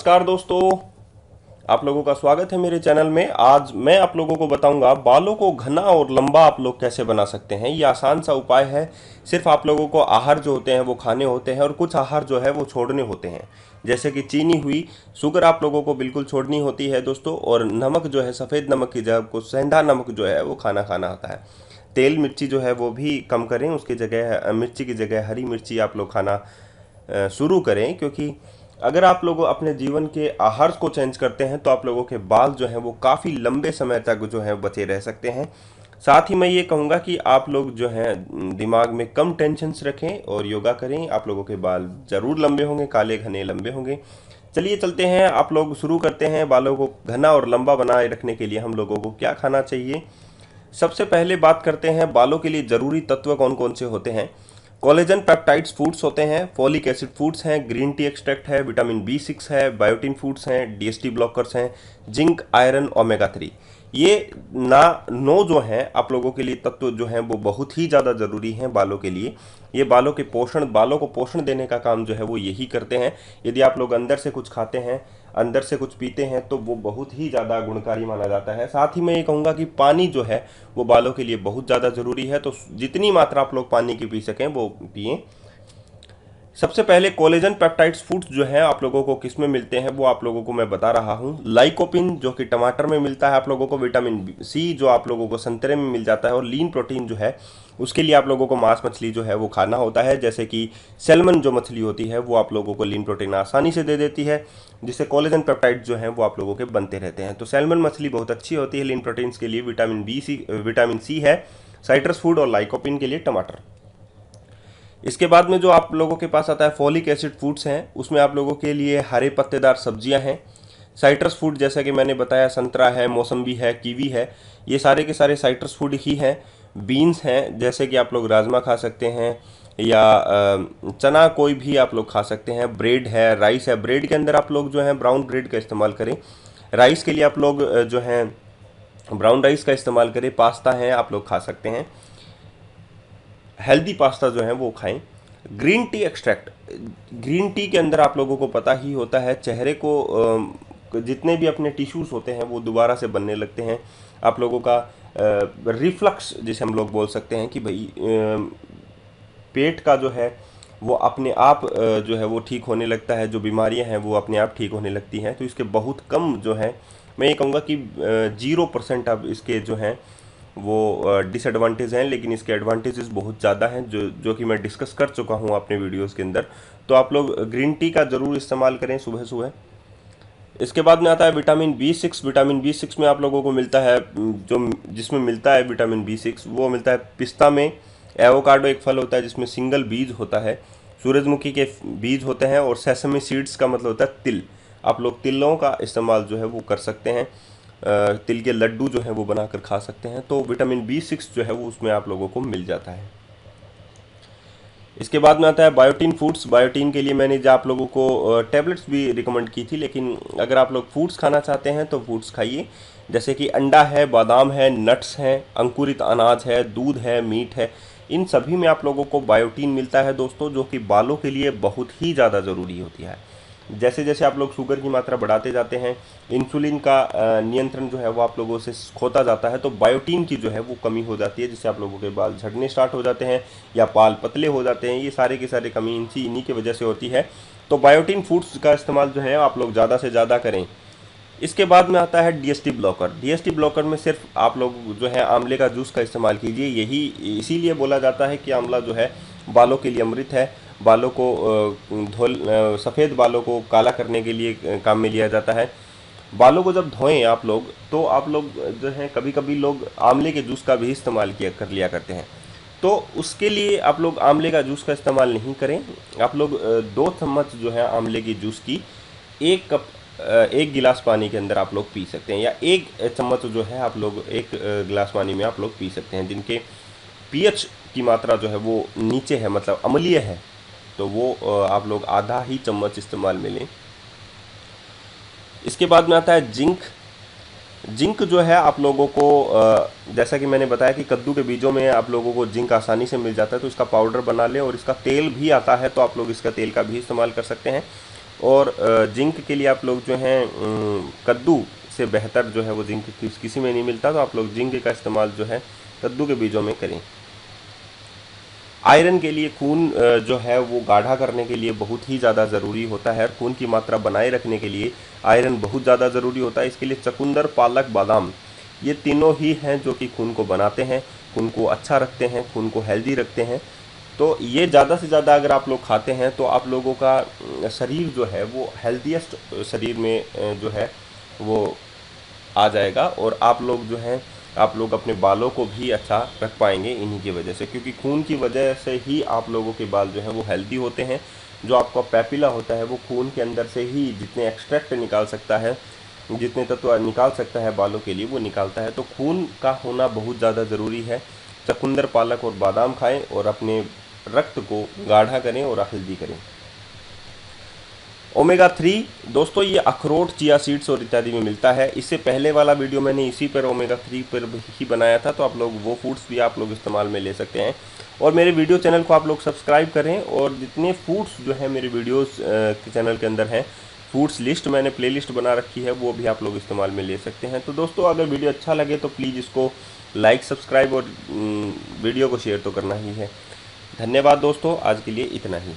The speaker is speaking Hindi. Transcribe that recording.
नमस्कार दोस्तों, आप लोगों का स्वागत है मेरे चैनल में। आज मैं आप लोगों को बताऊंगा बालों को घना और लंबा आप लोग कैसे बना सकते हैं। ये आसान सा उपाय है। सिर्फ आप लोगों को आहार जो होते हैं वो खाने होते हैं और कुछ आहार जो है वो छोड़ने होते हैं। जैसे कि चीनी हुई, शुगर आप लोगों को बिल्कुल छोड़नी होती है दोस्तों। और नमक जो है, सफ़ेद नमक की जगह आपको सेंधा नमक जो है वो खाना होता है। तेल मिर्ची जो है वो भी कम करें, उसकी जगह मिर्ची की जगह हरी मिर्ची आप लोग खाना शुरू करें। क्योंकि अगर आप लोग अपने जीवन के आहार को चेंज करते हैं तो आप लोगों के बाल जो हैं वो काफ़ी लंबे समय तक जो है बचे रह सकते हैं। साथ ही मैं ये कहूँगा कि आप लोग जो हैं दिमाग में कम टेंशन्स रखें और योगा करें। आप लोगों के बाल ज़रूर लंबे होंगे, काले घने लंबे होंगे। चलिए चलते हैं, आप लोग शुरू करते हैं। बालों को घना और लंबा बनाए रखने के लिए हम लोगों को क्या खाना चाहिए। सबसे पहले बात करते हैं बालों के लिए ज़रूरी तत्व कौन कौन से होते हैं। कोलेजन पेप्टाइड्स फूड्स होते हैं, फोलिक एसिड फूड्स हैं, ग्रीन टी एक्सट्रैक्ट है, विटामिन B6 है, बायोटिन फूड्स हैं, DHT ब्लॉकर्स हैं, जिंक, आयरन, ओमेगा 3। ये ना 9 जो हैं आप लोगों के लिए तत्व जो हैं वो बहुत ही ज़्यादा ज़रूरी हैं बालों के लिए। ये बालों को पोषण देने का काम जो है वो यही करते हैं। यदि आप लोग अंदर से कुछ खाते हैं, अंदर से कुछ पीते हैं तो वो बहुत ही ज़्यादा गुणकारी माना जाता है। साथ ही मैं ये कहूँगा कि पानी जो है वो बालों के लिए बहुत ज़्यादा ज़रूरी है। तो जितनी मात्रा आप लोग पानी की पी सकें वो पिएं। सबसे पहले कोलेजन पेप्टाइड्स फूड्स जो है आप लोगों को किस में मिलते हैं वो आप लोगों को मैं बता रहा हूँ। लाइकोपिन जो कि टमाटर में मिलता है आप लोगों को, विटामिन C जो आप लोगों को संतरे में मिल जाता है, और लीन प्रोटीन जो है उसके लिए आप लोगों को मांस मछली जो है वो खाना होता है। जैसे कि सैल्मन जो मछली होती है वो आप लोगों को लीन प्रोटीन आसानी से दे देती है, जिससे कोलेजन पेप्टाइड जो हैं वो आप लोगों के बनते रहते हैं। तो सैल्मन मछली बहुत अच्छी होती है लीन प्रोटीन्स के लिए। विटामिन C है साइट्रस फूड, और लाइकोपिन के लिए टमाटर। इसके बाद में जो आप लोगों के पास आता है फोलिक एसिड फूड्स हैं, उसमें आप लोगों के लिए हरे पत्तेदार सब्जियां हैं। साइट्रस फूड जैसा कि मैंने बताया, संतरा है, मौसम्बी है, कीवी है, ये सारे के सारे साइट्रस फूड ही हैं। बीन्स हैं, जैसे कि आप लोग राजमा खा सकते हैं या चना कोई भी आप लोग खा सकते हैं। ब्रेड है, राइस है। ब्रेड के अंदर आप लोग जो है ब्राउन ब्रेड का इस्तेमाल करें। राइस के लिए आप लोग जो है ब्राउन राइस का इस्तेमाल करें। पास्ता है, आप लोग खा सकते हैं, हेल्दी पास्ता जो है वो खाएं। Green tea extract, green tea के अंदर आप लोगों को पता ही होता है चेहरे को जितने भी अपने टिश्यूज़ होते हैं वो दोबारा से बनने लगते हैं। आप लोगों का रिफ्लक्स जिसे हम लोग बोल सकते हैं कि भाई पेट का जो है वो अपने आप जो है वो ठीक होने लगता है। जो बीमारियां हैं वो अपने आप ठीक होने लगती हैं। तो इसके बहुत कम जो है, मैं ये कहूँगा कि 0% अब इसके जो हैं वो डिसएडवांटेज हैं, लेकिन इसके एडवांटेजेस बहुत ज़्यादा हैं जो कि मैं डिस्कस कर चुका हूँ अपने वीडियोस के अंदर। तो आप लोग ग्रीन टी का ज़रूर इस्तेमाल करें सुबह सुबह। इसके बाद में आता है विटामिन B6। विटामिन B6 में आप लोगों को मिलता है जो जिसमें मिलता है विटामिन B6 वो मिलता है पिस्ता में। एवोकाडो एक फल होता है जिसमें सिंगल बीज होता है। सूरजमुखी के बीज होते हैं, और सेसमी सीड्स का मतलब होता है तिल। आप लोग तिलों का इस्तेमाल जो है वो कर सकते हैं। तिल के लड्डू जो है वो बनाकर खा सकते हैं। तो विटामिन B6 जो है वो उसमें आप लोगों को मिल जाता है। इसके बाद में आता है बायोटिन फूड्स। बायोटिन के लिए मैंने जो आप लोगों को टैबलेट्स भी रिकमेंड की थी, लेकिन अगर आप लोग फूड्स खाना चाहते हैं तो फूड्स खाइए। जैसे कि अंडा है, बादाम है, नट्स हैं, अंकुरित अनाज है, दूध है, मीट है। इन सभी में आप लोगों को बायोटिन मिलता है दोस्तों, जो कि बालों के लिए बहुत ही ज़्यादा ज़रूरी होती है। जैसे जैसे आप लोग शुगर की मात्रा बढ़ाते जाते हैं, इंसुलिन का नियंत्रण जो है वो आप लोगों से खोता जाता है, तो बायोटीन की जो है वो कमी हो जाती है, जिससे आप लोगों के बाल झड़ने स्टार्ट हो जाते हैं या बाल पतले हो जाते हैं। ये सारे के सारे कमी इन्हीं की वजह से होती है। तो बायोटीन फूड्स का इस्तेमाल जो है आप लोग ज़्यादा से ज़्यादा करें। इसके बाद में आता है DHT ब्लॉकर। DHT ब्लॉकर में सिर्फ आप लोग जो है आंवले का जूस का इस्तेमाल कीजिए। यही इसीलिए बोला जाता है कि आंवला जो है बालों के लिए अमृत है। बालों को सफ़ेद बालों को काला करने के लिए काम में लिया जाता है। बालों को जब धोएं आप लोग, तो आप लोग जो है कभी कभी लोग आंवले के जूस का भी इस्तेमाल कर लिया करते हैं। तो उसके लिए आप लोग आंवले का जूस का इस्तेमाल नहीं करें। आप लोग 2 चम्मच जो है आंवले की जूस की 1 गिलास पानी के अंदर आप लोग पी सकते हैं, या 1 चम्मच जो है आप लोग 1 गिलास पानी में आप लोग पी सकते हैं। जिनके pH की मात्रा जो है वो नीचे है, मतलब अम्लीय है, तो वो आप लोग आधा ही चम्मच इस्तेमाल में लें। इसके बाद में आता है जिंक। जिंक जो है आप लोगों को जैसा कि मैंने बताया कि कद्दू के बीजों में आप लोगों को जिंक आसानी से मिल जाता है, तो इसका पाउडर बना लें। और इसका तेल भी आता है, तो आप लोग इसका तेल का भी इस्तेमाल कर सकते हैं। और जिंक के लिए आप लोग जो हैं कद्दू से बेहतर जो है वो जिंक किसी में नहीं मिलता, तो आप लोग जिंक का इस्तेमाल जो है कद्दू के बीजों में करें। आयरन के लिए खून जो है वो गाढ़ा करने के लिए बहुत ही ज़्यादा ज़रूरी होता है। खून की मात्रा बनाए रखने के लिए आयरन बहुत ज़्यादा ज़रूरी होता है। इसके लिए चुकंदर, पालक, बादाम, ये तीनों ही हैं जो कि खून को बनाते हैं, खून को अच्छा रखते हैं, खून को हेल्दी रखते हैं। तो ये ज़्यादा से ज़्यादा अगर आप लोग खाते हैं तो आप लोगों का शरीर जो है वो हेल्दीएस्ट शरीर में जो है वो आ जाएगा, और आप लोग जो हैं आप लोग अपने बालों को भी अच्छा रख पाएंगे इन्हीं की वजह से, क्योंकि खून की वजह से ही आप लोगों के बाल जो हैं वो हेल्दी होते हैं। जो आपका पैपिला होता है वो खून के अंदर से ही जितने एक्सट्रैक्ट निकाल सकता है, जितने तत्व निकाल सकता है बालों के लिए वो निकालता है। तो खून का होना बहुत ज़्यादा ज़रूरी है। चुकंदर, पालक और बादाम खाएं और अपने रक्त को गाढ़ा करें और हेल्दी करें। ओमेगा 3 दोस्तों ये अखरोट, चिया सीड्स और इत्यादि में मिलता है। इससे पहले वाला वीडियो मैंने इसी पर ओमेगा 3 पर ही बनाया था, तो आप लोग वो फूड्स भी आप लोग इस्तेमाल में ले सकते हैं। और मेरे वीडियो चैनल को आप लोग सब्सक्राइब करें, और जितने फूड्स जो है मेरे वीडियोस के चैनल के अंदर हैं, फूड्स लिस्ट मैंने प्लेलिस्ट बना रखी है, वो भी आप लोग इस्तेमाल में ले सकते हैं। तो दोस्तों अगर वीडियो अच्छा लगे तो प्लीज़ इसको लाइक, सब्सक्राइब और वीडियो को शेयर तो करना ही है। धन्यवाद दोस्तों, आज के लिए इतना ही।